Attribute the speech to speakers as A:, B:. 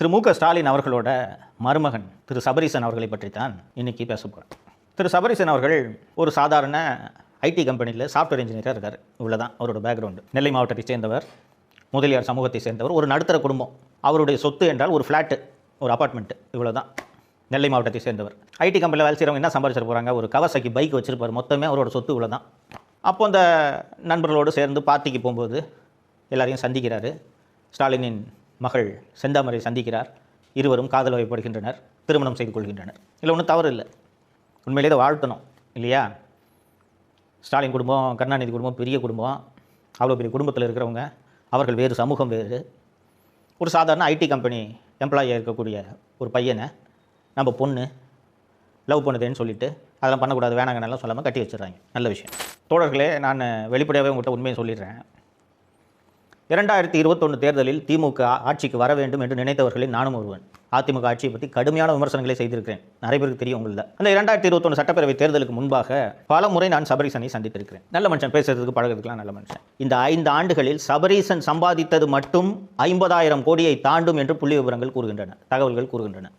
A: ஸ்டாலின் அவர்களோட மருமகன் திரு சபரீசன் அவர்களை பற்றி தான் இன்றைக்கி பேச போகிறேன். திரு சபரீசன் அவர்கள் ஒரு சாதாரண ஐடி கம்பெனியில் சாஃப்ட்வேர் இன்ஜினியராக இருக்கார். இவ்வளோதான் அவரோட பேக்ரவுண்டு. நெல்லை மாவட்டத்தை சேர்ந்தவர், முதலியார் சமூகத்தை சேர்ந்தவர், ஒரு நடுத்தர குடும்பம். அவருடைய சொத்து என்றால் ஒரு ஃப்ளாட்டு, ஒரு அப்பார்ட்மெண்ட்டு, இவ்வளோதான். நெல்லை மாவட்டத்தை சேர்ந்தவர். ஐடி கம்பெனியில் வேலை செய்கிறவங்க என்ன சம்பாதிச்சிட்டு போகிறாங்க? ஒரு கவசாக்கி பைக் வச்சுருப்பார். மொத்தமே அவரோட சொத்து இவ்வளோதான். அப்போ அந்த நண்பர்களோடு சேர்ந்து பார்ட்டிக்கு போகும்போது எல்லாரையும் சந்திக்கிறார். ஸ்டாலினின் மகள் செந்தாமரை சந்திக்கிறார். இருவரும் காதல் வயப்படுகின்றனர், திருமணம் செய்து கொள்கின்றனர். இல்லை, ஒன்றும் தவறு இல்லை. உண்மையிலே இதை வாழ்த்தணும் இல்லையா? ஸ்டாலின் குடும்பம், கருணாநிதி குடும்பம் பெரிய குடும்பம். அவ்வளோ பெரிய குடும்பத்தில் இருக்கிறவங்க. அவர்கள் வேறு, சமூகம் வேறு. ஒரு சாதாரண ஐடி கம்பெனி எம்ப்ளாயியாக இருக்கக்கூடிய ஒரு பையனை நம்ம பொண்ணு லவ் பண்ணுதுன்னு சொல்லிவிட்டு அதெல்லாம் பண்ணக்கூடாது, வேணாங்கன்னெல்லாம் சொல்லாமல் கட்டி வச்சிடறாங்க. நல்ல விஷயம். தோழர்களே, நான் வெளிப்படையாகவே உங்கள்கிட்ட உண்மையை சொல்லிடுறேன். 2021 தேர்தலில் திமுக ஆட்சிக்கு வர வேண்டும் என்று நினைத்தவர்களில் நானும் ஒருவன். அதிமுக ஆட்சியை பற்றி கடுமையான விமர்சனங்களை செய்திருக்கிறேன். நிறைய பேருக்கு தெரியும் உங்களில். அந்த 2021 சட்டப்பேரவை தேர்தலுக்கு முன்பாக பல முறை நான் சபரீசனை சந்தித்திருக்கிறேன். நல்ல மனுஷன், பேசுறதுக்கு பழகிறதுக்குலாம் நல்ல மனுஷன். இந்த 5 ஆண்டுகளில் சபரீசன் சம்பாதித்தது மட்டும் 50,000 கோடியை தாண்டும் என்று புள்ளி விவரங்கள் கூறுகின்றன, தகவல்கள் கூறுகின்றன.